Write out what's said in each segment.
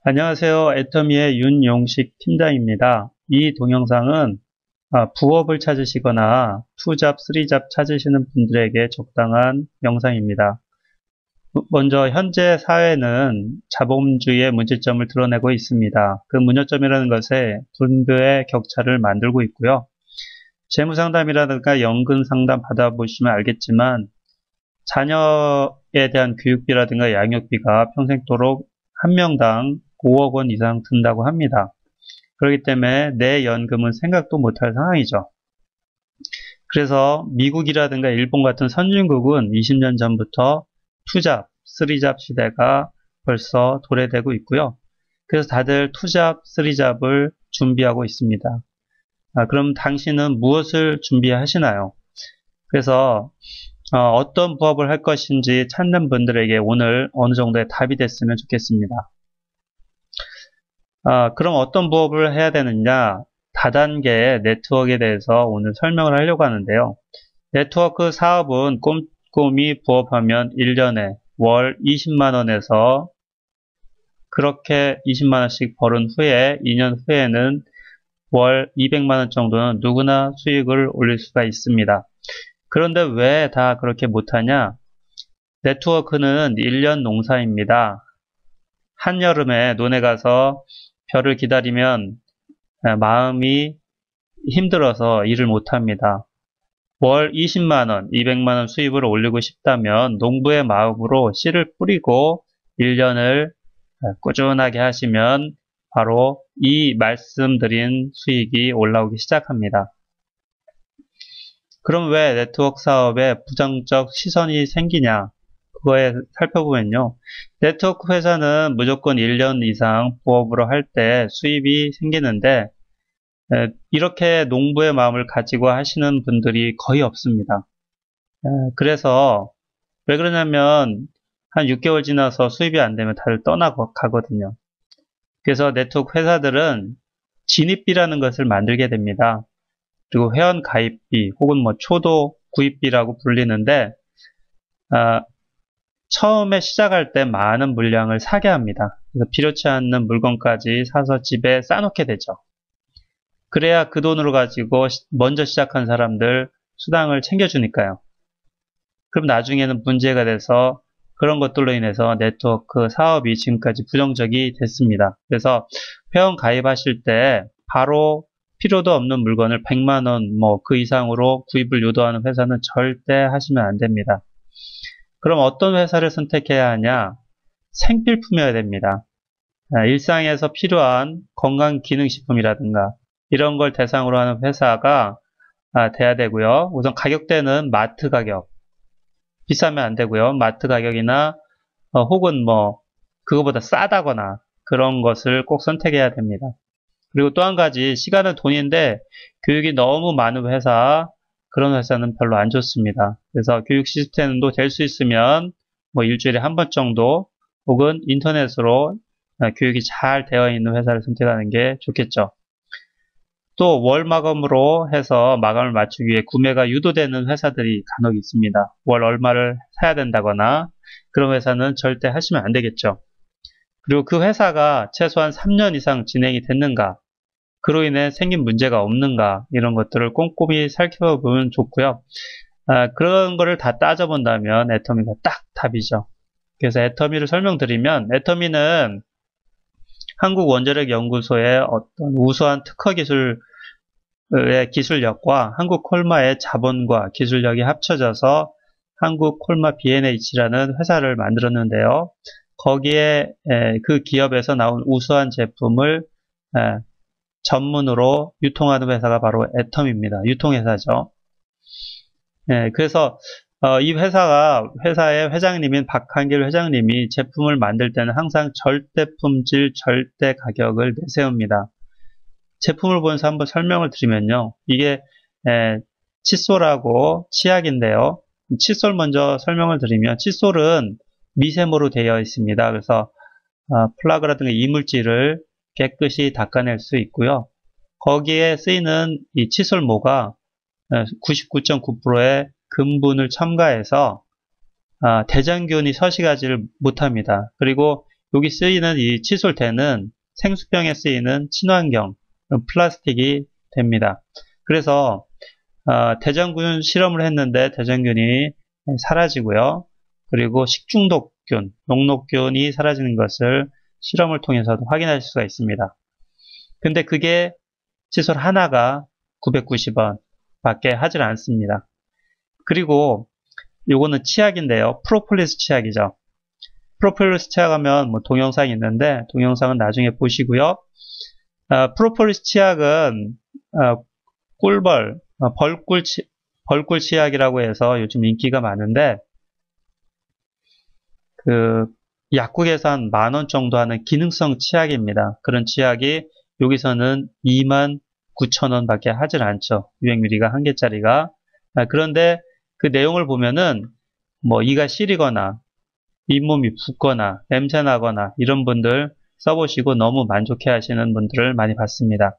안녕하세요. 애터미의 윤용식 팀장입니다. 이 동영상은 부업을 찾으시거나 투잡, 쓰리잡 찾으시는 분들에게 적당한 영상입니다. 먼저 현재 사회는 자본주의의 문제점을 드러내고 있습니다. 그 문제점이라는 것에 분배의 격차를 만들고 있고요. 재무상담이라든가 연금상담 받아보시면 알겠지만 자녀에 대한 교육비라든가 양육비가 평생도록 한 명당 5억 원 이상 든다고 합니다. 그렇기 때문에 내 연금은 생각도 못할 상황이죠. 그래서 미국이라든가 일본 같은 선진국은 20년 전부터 투잡, 쓰리잡 시대가 벌써 도래되고 있고요. 그래서 다들 투잡, 쓰리잡을 준비하고 있습니다. 그럼 당신은 무엇을 준비하시나요? 그래서 어떤 부업을 할 것인지 찾는 분들에게 오늘 어느 정도의 답이 됐으면 좋겠습니다. 그럼 어떤 부업을 해야 되느냐? 다단계의 네트워크에 대해서 오늘 설명을 하려고 하는데요. 네트워크 사업은 꼼꼼히 부업하면 1년에 월 20만원에서 그렇게 20만원씩 벌은 후에 2년 후에는 월 200만원 정도는 누구나 수익을 올릴 수가 있습니다. 그런데 왜 다 그렇게 못하냐? 네트워크는 1년 농사입니다. 한여름에 논에 가서 벼를 기다리면 마음이 힘들어서 일을 못합니다. 월 20만원, 200만원 수입을 올리고 싶다면 농부의 마음으로 씨를 뿌리고 1년을 꾸준하게 하시면 바로 이 말씀드린 수익이 올라오기 시작합니다. 그럼 왜 네트워크 사업에 부정적 시선이 생기냐? 그거에 살펴보면요. 네트워크 회사는 무조건 1년 이상 부업으로 할 때 수입이 생기는데 이렇게 농부의 마음을 가지고 하시는 분들이 거의 없습니다. 그래서 왜 그러냐면 한 6개월 지나서 수입이 안 되면 다들 떠나가거든요. 그래서 네트워크 회사들은 진입비라는 것을 만들게 됩니다. 그리고 회원 가입비 혹은 뭐 초도 구입비라고 불리는데 처음에 시작할 때 많은 물량을 사게 합니다. 그래서 필요치 않는 물건까지 사서 집에 싸놓게 되죠. 그래야 그 돈으로 가지고 먼저 시작한 사람들 수당을 챙겨주니까요. 그럼 나중에는 문제가 돼서 그런 것들로 인해서 네트워크 사업이 지금까지 부정적이 됐습니다. 그래서 회원 가입하실 때 바로 필요도 없는 물건을 100만원 뭐 그 이상으로 구입을 유도하는 회사는 절대 하시면 안 됩니다. 그럼 어떤 회사를 선택해야 하냐? 생필품이어야 됩니다. 일상에서 필요한 건강기능식품이라든가 이런 걸 대상으로 하는 회사가 돼야 되고요. 우선 가격대는 마트 가격, 비싸면 안 되고요. 마트 가격이나 혹은 뭐 그거보다 싸다거나 그런 것을 꼭 선택해야 됩니다. 그리고 또 한 가지 시간은 돈인데 교육이 너무 많은 회사, 그런 회사는 별로 안 좋습니다. 그래서 교육 시스템도 될 수 있으면 뭐 일주일에 한 번 정도 혹은 인터넷으로 교육이 잘 되어 있는 회사를 선택하는 게 좋겠죠. 또 월 마감으로 해서 마감을 맞추기 위해 구매가 유도되는 회사들이 간혹 있습니다. 월 얼마를 사야 된다거나 그런 회사는 절대 하시면 안 되겠죠. 그리고 그 회사가 최소한 3년 이상 진행이 됐는가, 그로 인해 생긴 문제가 없는가, 이런 것들을 꼼꼼히 살펴보면 좋고요. 그런 거를 다 따져본다면 애터미가 딱 답이죠. 그래서 애터미를 설명드리면, 애터미는 한국원자력연구소의 어떤 우수한 특허 기술의 기술력과 한국콜마의 자본과 기술력이 합쳐져서 한국콜마 B&H라는 회사를 만들었는데요. 거기에 그 기업에서 나온 우수한 제품을 전문으로 유통하는 회사가 바로 애텀입니다. 유통회사죠. 그래서 이 회사의 회장님인 박한길 회장님이 제품을 만들 때는 항상 절대 품질, 절대 가격을 내세웁니다. 제품을 보면서 한번 설명을 드리면요. 이게 칫솔하고 치약인데요. 칫솔 먼저 설명을 드리면 칫솔은 미세모로 되어 있습니다. 그래서 플라그라든가 이물질을 깨끗이 닦아낼 수 있고요. 거기에 쓰이는 이 칫솔모가 99.9%의 금분을 첨가해서 대장균이 서식하지를 못합니다. 그리고 여기 쓰이는 이 칫솔대는 생수병에 쓰이는 친환경 플라스틱이 됩니다. 그래서 대장균 실험을 했는데 대장균이 사라지고요. 그리고 식중독균, 녹록균이 사라지는 것을 실험을 통해서도 확인하실 수가 있습니다. 근데 그게 칫솔 하나가 990원 밖에 하질 않습니다. 그리고 요거는 치약인데요. 프로폴리스 치약이죠. 프로폴리스 치약하면 뭐 동영상이 있는데 동영상은 나중에 보시고요. 프로폴리스 치약은 꿀벌, 벌꿀 치약이라고 해서 요즘 인기가 많은데 그 약국에서 한 10,000원 정도 하는 기능성 치약입니다. 그런 치약이 여기서는 29,000원 밖에 하질 않죠. 유행유리가 1개짜리가. 그런데 그 내용을 보면은 뭐 이가 시리거나 잇몸이 붓거나 냄새나거나 이런 분들 써보시고 너무 만족해 하시는 분들을 많이 봤습니다.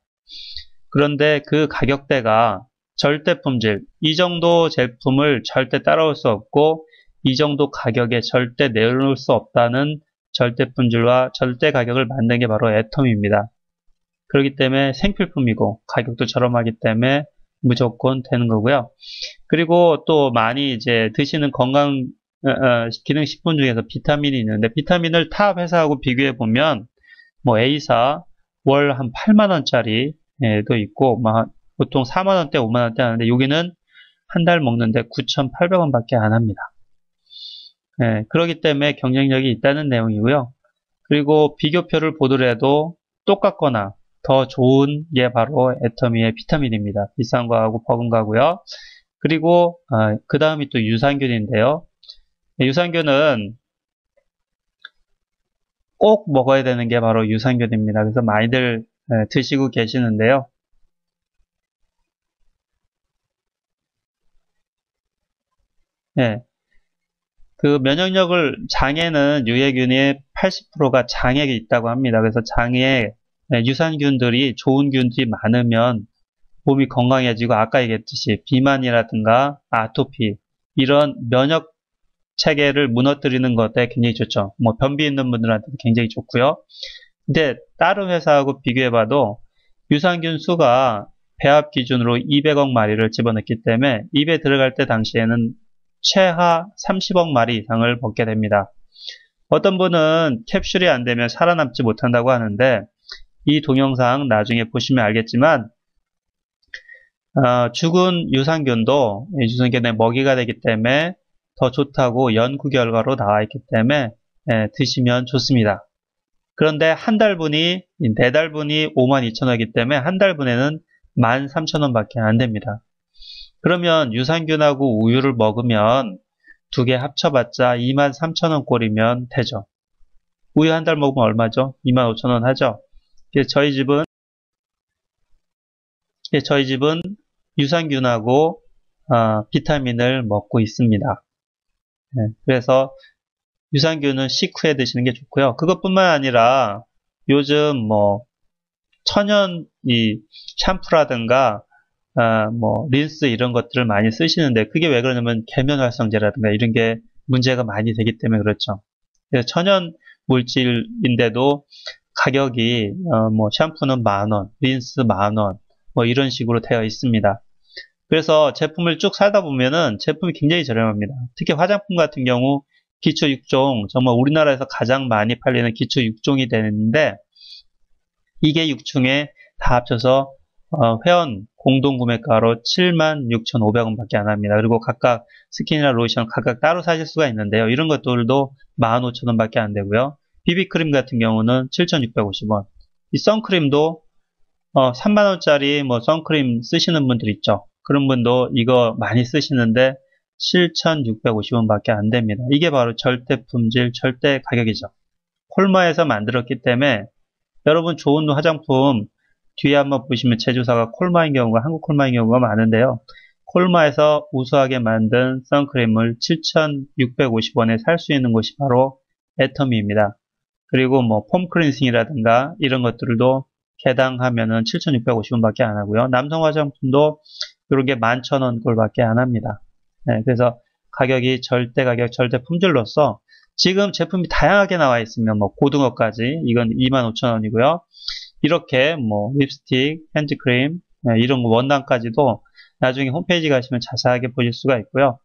그런데 그 가격대가 절대 품질, 이 정도 제품을 절대 따라올 수 없고 이 정도 가격에 절대 내놓을 수 없다는 절대 품질과 절대 가격을 만든 게 바로 애텀입니다. 그렇기 때문에 생필품이고 가격도 저렴하기 때문에 무조건 되는 거고요. 그리고 또 많이 이제 드시는 건강 기능식품 중에서 비타민이 있는데 비타민을 타 회사하고 비교해 보면 뭐 A사 월 한 8만원짜리도 있고 보통 4만원대 5만원대 하는데 여기는 한 달 먹는데 9,800원 밖에 안 합니다. 그렇기 때문에 경쟁력이 있다는 내용이고요. 그리고 비교표를 보더라도 똑같거나 더 좋은 게 바로 애터미의 비타민입니다. 비싼 거하고 버금가고요. 그리고 그 다음이 또 유산균인데요. 유산균은 꼭 먹어야 되는 게 바로 유산균입니다. 그래서 많이들 드시고 계시는데요. 그 면역력을 장에는 유해균의 80%가 장에 있다고 합니다. 그래서 장에 유산균들이 좋은 균들이 많으면 몸이 건강해지고 아까 얘기했듯이 비만이라든가 아토피 이런 면역 체계를 무너뜨리는 것에 굉장히 좋죠. 뭐 변비 있는 분들한테도 굉장히 좋고요. 근데 다른 회사하고 비교해봐도 유산균 수가 배합 기준으로 200억 마리를 집어넣기 때문에 입에 들어갈 때 당시에는 최하 30억 마리 이상을 먹게 됩니다. 어떤 분은 캡슐이 안 되면 살아남지 못한다고 하는데 이 동영상 나중에 보시면 알겠지만 죽은 유산균도 유산균의 먹이가 되기 때문에 더 좋다고 연구 결과로 나와 있기 때문에 드시면 좋습니다. 그런데 한 달분이 4달분이 52,000원이기 때문에 한 달분에는 13,000원 밖에 안 됩니다. 그러면 유산균하고 우유를 먹으면 두 개 합쳐봤자 23,000원 꼴이면 되죠. 우유 한 달 먹으면 얼마죠? 25,000원 하죠. 그래서 저희 집은 유산균하고 비타민을 먹고 있습니다. 그래서 유산균은 식후에 드시는 게 좋고요. 그것뿐만 아니라 요즘 뭐 천연 이 샴푸라든가 뭐 린스 이런 것들을 많이 쓰시는데 그게 왜 그러냐면 계면활성제라든가 이런 게 문제가 많이 되기 때문에 그렇죠. 그래서 천연 물질인데도 가격이 뭐 샴푸는 10,000원, 린스 10,000원 뭐 이런 식으로 되어 있습니다. 그래서 제품을 쭉 사다 보면은 제품이 굉장히 저렴합니다. 특히 화장품 같은 경우 기초 6종, 정말 우리나라에서 가장 많이 팔리는 기초 6종이 되는데 이게 6종에 다 합쳐서 회원 공동구매가로 76,500원 밖에 안 합니다. 그리고 각각 스킨이나 로션 각각 따로 사실 수가 있는데요. 이런 것들도 15,000원 밖에 안 되고요. 비비크림 같은 경우는 7,650원. 이 선크림도 3만원짜리 뭐 선크림 쓰시는 분들 있죠. 그런 분도 이거 많이 쓰시는데 7,650원 밖에 안 됩니다. 이게 바로 절대 품질, 절대 가격이죠. 콜마에서 만들었기 때문에 여러분 좋은 화장품 뒤에 한번 보시면 제조사가 콜마인 경우가 한국 콜마인 경우가 많은데요. 콜마에서 우수하게 만든 선크림을 7,650원에 살 수 있는 곳이 바로 애터미입니다. 그리고 뭐 폼 클렌싱이라든가 이런 것들도 개당 하면은 7,650원 밖에 안 하고요. 남성 화장품도 이렇게 11,000원 꼴 밖에 안 합니다. 그래서 가격이 절대 가격, 절대 품질로서 지금 제품이 다양하게 나와 있으면 뭐 고등어까지 이건 25,000원이고요. 이렇게 뭐 립스틱, 핸드크림 이런 거 원단까지도 나중에 홈페이지 가시면 자세하게 보실 수가 있고요.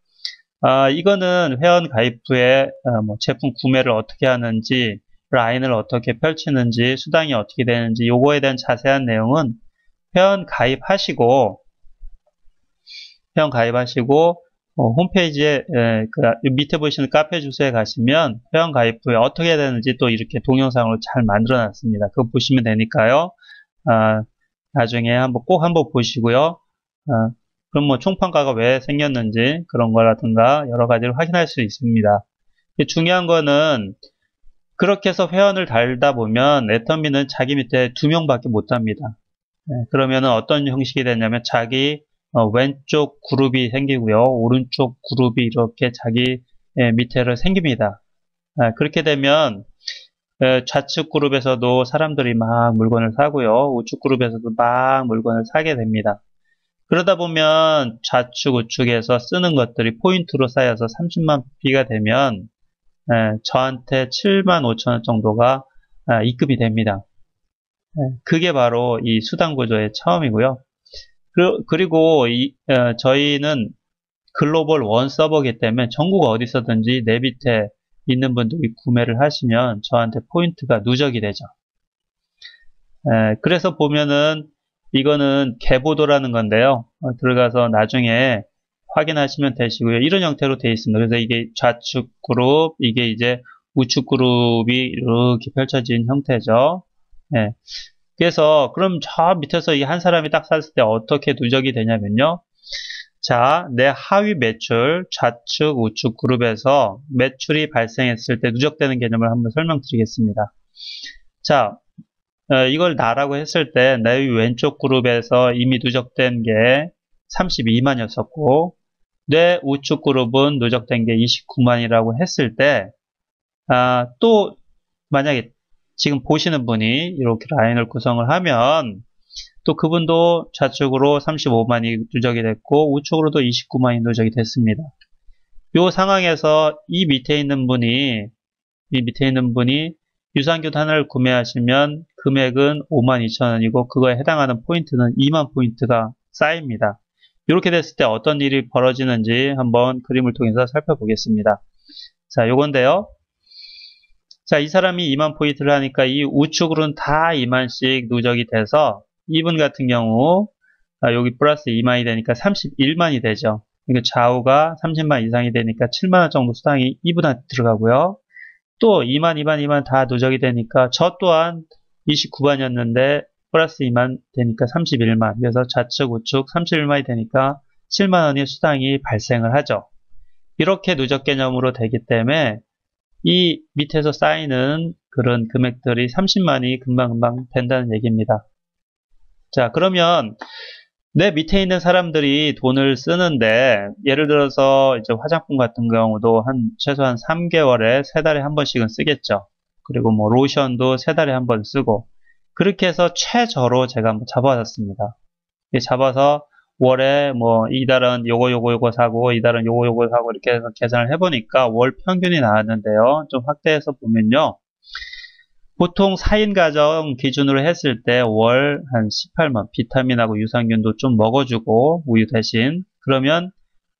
이거는 회원 가입 후에 뭐 제품 구매를 어떻게 하는지, 라인을 어떻게 펼치는지, 수당이 어떻게 되는지 요거에 대한 자세한 내용은 회원 가입하시고 홈페이지에 그 밑에 보시는 카페 주소에 가시면 회원 가입 후에 어떻게 해야 되는지 또 이렇게 동영상으로 잘 만들어 놨습니다. 그거 보시면 되니까요. 나중에 꼭 한번 보시고요. 그럼 뭐 총평가가 왜 생겼는지 그런 거라든가 여러 가지를 확인할 수 있습니다. 중요한 거는 그렇게 해서 회원을 달다 보면 애터미는 자기 밑에 2명밖에 못 답니다. 그러면은 어떤 형식이 되냐면 자기 왼쪽 그룹이 생기고요. 오른쪽 그룹이 이렇게 자기 밑에를 생깁니다. 그렇게 되면 좌측 그룹에서도 사람들이 막 물건을 사고요. 우측 그룹에서도 막 물건을 사게 됩니다. 그러다 보면 좌측 우측에서 쓰는 것들이 포인트로 쌓여서 30만 B가 되면 저한테 75,000원 정도가 입금이 됩니다. 그게 바로 이 수당 구조의 처음이고요. 그리고 저희는 글로벌 원 서버이기 때문에 전국 어디서든지 내 밑에 있는 분들이 구매를 하시면 저한테 포인트가 누적이 되죠. 그래서 보면은 이거는 개보도라는 건데요. 들어가서 나중에 확인하시면 되시고요. 이런 형태로 되어 있습니다. 그래서 이게 좌측 그룹, 이게 이제 우측 그룹이 이렇게 펼쳐진 형태죠. 그래서 그럼 저 밑에서 이 한 사람이 딱 샀을 때 어떻게 누적이 되냐면요. 자, 내 하위 매출 좌측 우측 그룹에서 매출이 발생했을 때 누적되는 개념을 한번 설명드리겠습니다. 자, 이걸 나라고 했을 때 내 왼쪽 그룹에서 이미 누적된 게 32만이었었고 내 우측 그룹은 누적된 게 29만이라고 했을 때 또 만약에 지금 보시는 분이 이렇게 라인을 구성을 하면 또 그분도 좌측으로 35만이 누적이 됐고 우측으로도 29만이 누적이 됐습니다. 이 상황에서 이 밑에 있는 분이 유산균 하나를 구매하시면 금액은 52,000원이고 그거에 해당하는 포인트는 2만 포인트가 쌓입니다. 이렇게 됐을 때 어떤 일이 벌어지는지 한번 그림을 통해서 살펴보겠습니다. 자, 요건데요. 자, 이 사람이 2만 포인트를 하니까 이 우측으로는 다 2만씩 누적이 돼서 이분 같은 경우 여기 플러스 2만이 되니까 31만이 되죠. 그러니까 좌우가 30만 이상이 되니까 7만원 정도 수당이 이분한테 들어가고요. 또 2만 다 누적이 되니까 저 또한 29만이었는데 플러스 2만 되니까 31만. 그래서 좌측 우측 31만이 되니까 7만원의 수당이 발생을 하죠. 이렇게 누적 개념으로 되기 때문에 이 밑에서 쌓이는 그런 금액들이 30만이 금방금방 된다는 얘기입니다. 자, 그러면 내 밑에 있는 사람들이 돈을 쓰는데 예를 들어서 이제 화장품 같은 경우도 최소한 3개월에 3달에 한 번씩은 쓰겠죠. 그리고 뭐 로션도 3달에 한 번 쓰고 그렇게 해서 최저로 제가 한번 잡아봤습니다. 잡아서 월에 뭐 이달은 요거 사고 이달은 요거 사고 이렇게 해서 계산을 해보니까 월 평균이 나왔는데요. 좀 확대해서 보면요. 보통 4인 가정 기준으로 했을 때 월 한 18만, 비타민하고 유산균도 좀 먹어주고 우유 대신 그러면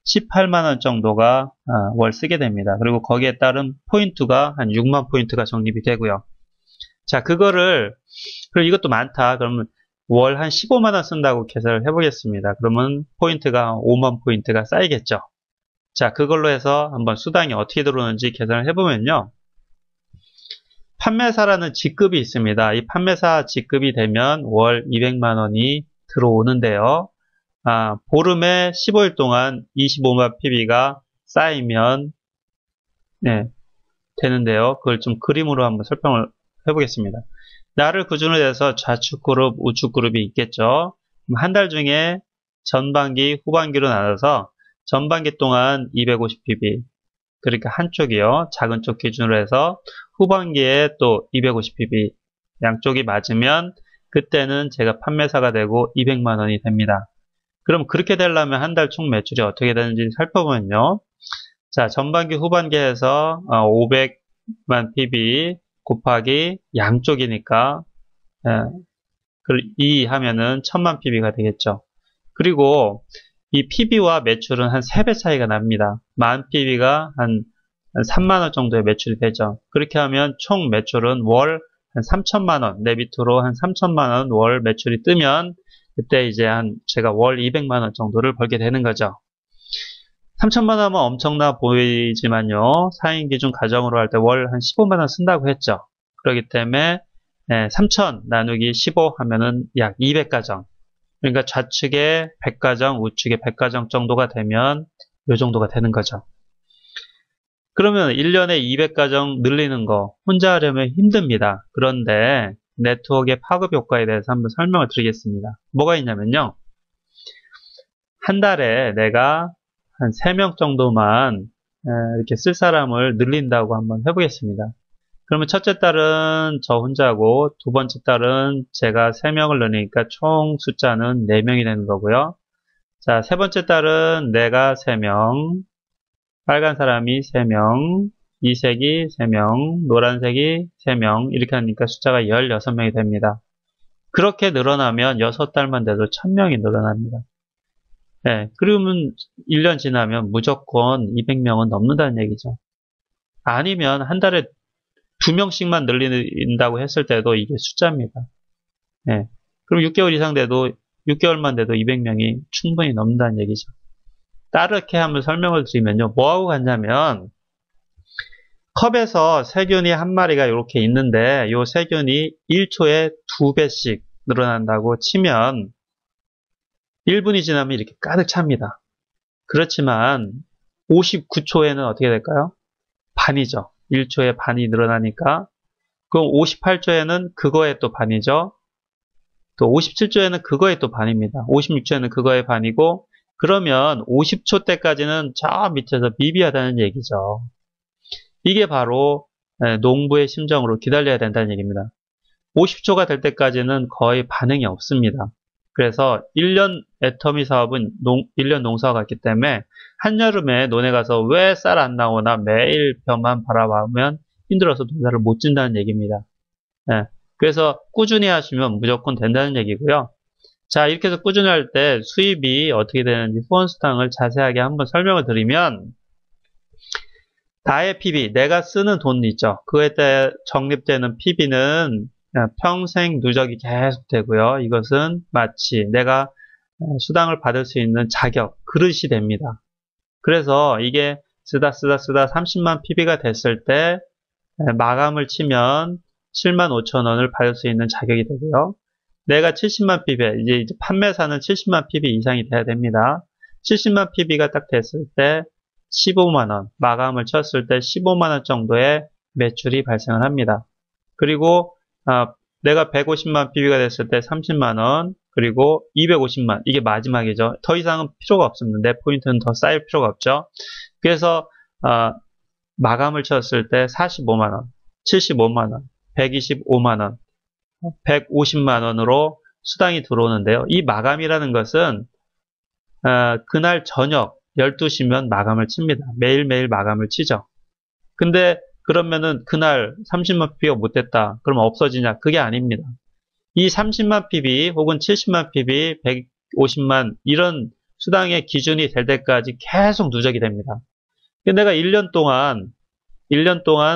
18만원 정도가 월 쓰게 됩니다. 그리고 거기에 따른 포인트가 한 6만 포인트가 적립이 되고요. 자, 그리고 이것도 많다. 그러면 월 한 15만원 쓴다고 계산을 해보겠습니다. 그러면 포인트가 5만 포인트가 쌓이겠죠. 자, 그걸로 해서 한번 수당이 어떻게 들어오는지 계산을 해보면요. 판매사라는 직급이 있습니다. 이 판매사 직급이 되면 월 200만원이 들어오는데요. 보름에 15일 동안 25만 PB가 쌓이면 되는데요. 그걸 좀 그림으로 한번 설명을 해보겠습니다. 나를 기준으로 해서 좌측 그룹, 우측 그룹이 있겠죠. 한 달 중에 전반기, 후반기로 나눠서 전반기 동안 250PB, 그러니까 한쪽이요. 작은 쪽 기준으로 해서 후반기에 또 250PB 양쪽이 맞으면 그때는 제가 판매사가 되고 200만원이 됩니다. 그럼 그렇게 되려면 한 달 총 매출이 어떻게 되는지 살펴보면요. 자, 전반기 후반기에서 500만 PB 곱하기 양쪽이니까 2 하면은 1000만 PB가 되겠죠. 그리고 이 PB와 매출은 한 3배 차이가 납니다. 만 PB가 한 3만원 정도의 매출이 되죠. 그렇게 하면 총 매출은 월 한 3천만원, 내 밑으로 한 3천만원 월 매출이 뜨면 그때 이제 제가 월 200만원 정도를 벌게 되는 거죠. 3천만원 하면 엄청나 보이지만요. 4인 기준 가정으로 할 때 월 한 15만원 쓴다고 했죠. 그렇기 때문에 3천 나누기 15 하면은 약 200가정. 그러니까 좌측에 100가정, 우측에 100가정 정도가 되면 이 정도가 되는 거죠. 그러면 1년에 200가정 늘리는 거 혼자 하려면 힘듭니다. 그런데 네트워크의 파급 효과에 대해서 한번 설명을 드리겠습니다. 뭐가 있냐면요. 한 달에 내가 한 3명 정도만 이렇게 쓸 사람을 늘린다고 한번 해보겠습니다. 그러면 첫째 달은 저 혼자고 두 번째 달은 제가 3명을 넣으니까 총 숫자는 4명이 되는 거고요. 자, 세 번째 달은 내가 3명, 빨간 사람이 3명, 이 색이 3명, 노란색이 3명 이렇게 하니까 숫자가 16명이 됩니다. 그렇게 늘어나면 6달만 돼도 1000명이 늘어납니다. 네, 그러면 1년 지나면 무조건 200명은 넘는다는 얘기죠. 아니면 한 달에 2명씩만 늘린다고 했을 때도 이게 숫자입니다. 네, 그럼 6개월 이상 돼도 6개월만 돼도 200명이 충분히 넘는다는 얘기죠. 따르게 한번 설명을 드리면요. 뭐하고 같냐면 컵에서 세균이 한 마리가 이렇게 있는데 이 세균이 1초에 2배씩 늘어난다고 치면 1분이 지나면 이렇게 가득 찹니다. 그렇지만 59초에는 어떻게 될까요? 반이죠. 1초에 반이 늘어나니까 그럼 58초에는 그거의 또 반이죠. 또 57초에는 그거의 또 반입니다. 56초에는 그거의 반이고 그러면 50초 때까지는 저 밑에서 미비하다는 얘기죠. 이게 바로 농부의 심정으로 기다려야 된다는 얘기입니다. 50초가 될 때까지는 거의 반응이 없습니다. 그래서 1년 애터미 사업은 1년 농사와 같기 때문에 한여름에 논에 가서 왜 쌀 안 나오나 매일 벼만 바라보면 힘들어서 농사를 못 짓는다는 얘기입니다. 그래서 꾸준히 하시면 무조건 된다는 얘기고요. 자, 이렇게 해서 꾸준히 할 때 수입이 어떻게 되는지 후원수당을 자세하게 한번 설명을 드리면 나의 PB, 내가 쓰는 돈 있죠. 그에 따라 적립되는 PB는 평생 누적이 계속 되고요. 이것은 마치 내가 수당을 받을 수 있는 자격, 그릇이 됩니다. 그래서 이게 쓰다 30만 PB가 됐을 때 마감을 치면 7만 5천 원을 받을 수 있는 자격이 되고요. 내가 70만 PB, 이제 판매사는 70만 PB 이상이 돼야 됩니다. 70만 PB가 딱 됐을 때 15만원, 마감을 쳤을 때 15만원 정도의 매출이 발생을 합니다. 그리고 내가 150만 PB가 됐을 때 30만원, 그리고 250만, 이게 마지막이죠. 더 이상은 필요가 없습니다. 내 포인트는 더 쌓일 필요가 없죠. 그래서 마감을 쳤을 때 45만원, 75만원, 125만원, 150만원으로 수당이 들어오는데요. 이 마감이라는 것은 그날 저녁 12시면 마감을 칩니다. 매일매일 마감을 치죠. 근데 그러면은 그날 30만 PB가 못 됐다. 그러면 없어지냐? 그게 아닙니다. 이 30만 PB 혹은 70만 PB, 150만 이런 수당의 기준이 될 때까지 계속 누적이 됩니다. 근데 내가 1년 동안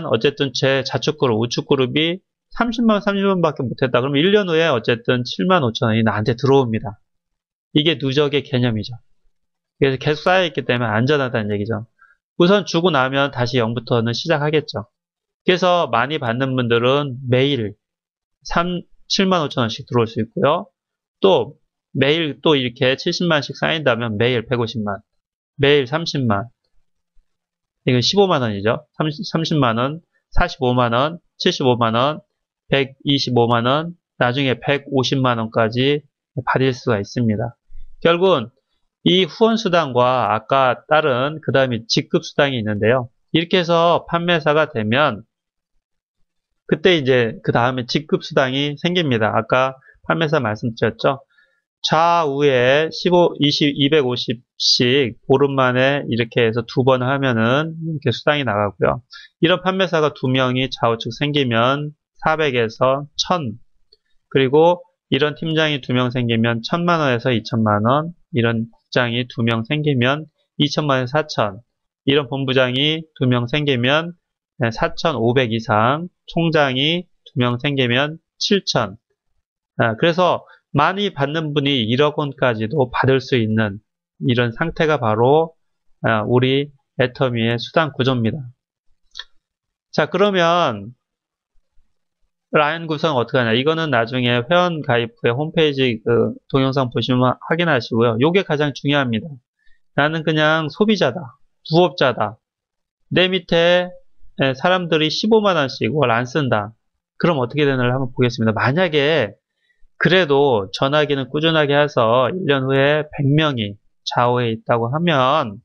어쨌든 제 자축그룹, 우측그룹이 30만 밖에 못했다. 그러면 1년 후에 어쨌든 7만 5천 원이 나한테 들어옵니다. 이게 누적의 개념이죠. 그래서 계속 쌓여있기 때문에 안전하다는 얘기죠. 우선 주고 나면 다시 0부터는 시작하겠죠. 그래서 많이 받는 분들은 매일 7만 5천 원씩 들어올 수 있고요. 또 매일 또 이렇게 70만씩 쌓인다면 매일 150만, 매일 30만, 이건 15만 원이죠. 30만 원, 45만 원, 75만 원, 125만 원, 나중에 150만 원까지 받을 수가 있습니다. 결국은 이 후원수당과 아까 다른 그 다음에 직급수당이 있는데요. 이렇게 해서 판매사가 되면 그때 이제 그 다음에 직급수당이 생깁니다. 아까 판매사 말씀드렸죠. 좌우에 15, 20, 250씩 보름 만에 이렇게 해서 두 번 하면은 이렇게 수당이 나가고요. 이런 판매사가 두 명이 좌우측 생기면 400에서 1000, 그리고 이런 팀장이 두 명 생기면 1000만 원에서 2000만 원, 이런 국장이 두 명 생기면 2000만 원에서 4000, 이런 본부장이 두 명 생기면 4500 이상, 총장이 두 명 생기면 7000. 그래서 많이 받는 분이 1억 원까지도 받을 수 있는 이런 상태가 바로 우리 애터미의 수당 구조입니다. 자, 그러면 라인 구성 어떻게 하냐? 이거는 나중에 회원 가입 후에 홈페이지 그 동영상 보시면 확인하시고요. 요게 가장 중요합니다. 나는 그냥 소비자다. 부업자다. 내 밑에 사람들이 15만 원씩 월 안 쓴다. 그럼 어떻게 되는지를 한번 보겠습니다. 만약에 그래도 전화기는 꾸준하게 해서 1년 후에 100명이 좌우에 있다고 하면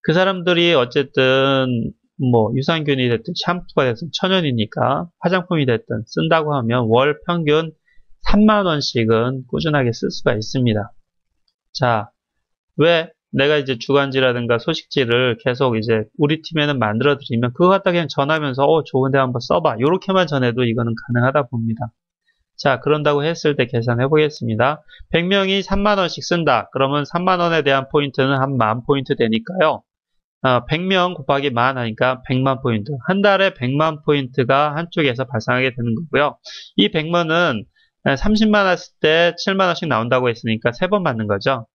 그 사람들이 어쨌든 뭐 유산균이 됐든 샴푸가 됐든 천연이니까 화장품이 됐든 쓴다고 하면 월 평균 3만 원씩은 꾸준하게 쓸 수가 있습니다. 자, 왜 내가 이제 주간지라든가 소식지를 계속 이제 우리 팀에는 만들어 드리면 그거 갖다 그냥 전하면서 좋은데 한번 써봐. 이렇게만 전해도 이거는 가능하다 봅니다. 자, 그런다고 했을 때 계산해 보겠습니다. 100명이 3만 원씩 쓴다. 그러면 3만 원에 대한 포인트는 한 10,000 포인트 되니까요. 100명 곱하기 10,000 하니까 100만 포인트. 한 달에 100만 포인트가 한쪽에서 발생하게 되는 거고요. 이 100만은 30만 했을 때 7만 원씩 나온다고 했으니까 3번 받는 거죠.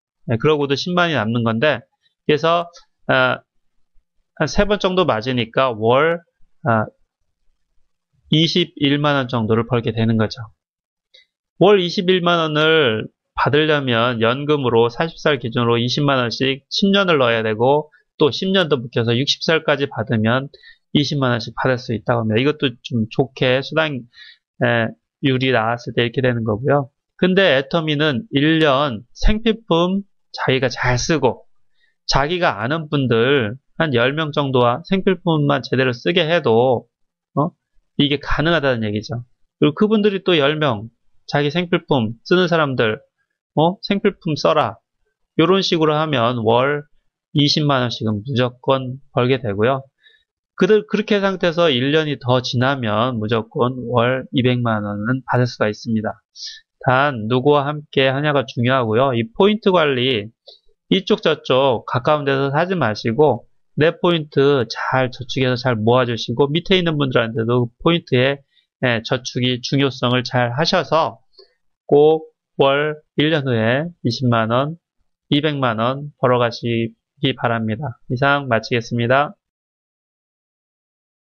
그러고도 10만이 남는 건데, 그래서 한 3번 정도 맞으니까 월 21만 원 정도를 벌게 되는 거죠. 월 21만 원을 받으려면 연금으로 40살 기준으로 20만 원씩 10년을 넣어야 되고, 또 10년 더 묶여서 60살까지 받으면 20만 원씩 받을 수 있다고 합니다. 이것도 좀 좋게 수당 율이 나왔을 때 이렇게 되는 거고요. 근데 애터미는 1년 생필품 자기가 잘 쓰고 자기가 아는 분들 한 10명 정도와 생필품만 제대로 쓰게 해도 이게 가능하다는 얘기죠. 그리고 그분들이 또 10명 자기 생필품 쓰는 사람들 생필품 써라. 이런 식으로 하면 월 20만 원씩은 무조건 벌게 되고요. 그렇게 한 상태에서 1년이 더 지나면 무조건 월 200만 원은 받을 수가 있습니다. 단 누구와 함께 하냐가 중요하고요. 이 포인트 관리 이쪽 저쪽 가까운 데서 사지 마시고 내 포인트 잘 저축해서 잘 모아주시고 밑에 있는 분들한테도 포인트의 저축이 중요성을 잘 하셔서 꼭 월 1년 후에 20만 원, 200만 원 벌어가시기 바랍니다. 이상 마치겠습니다.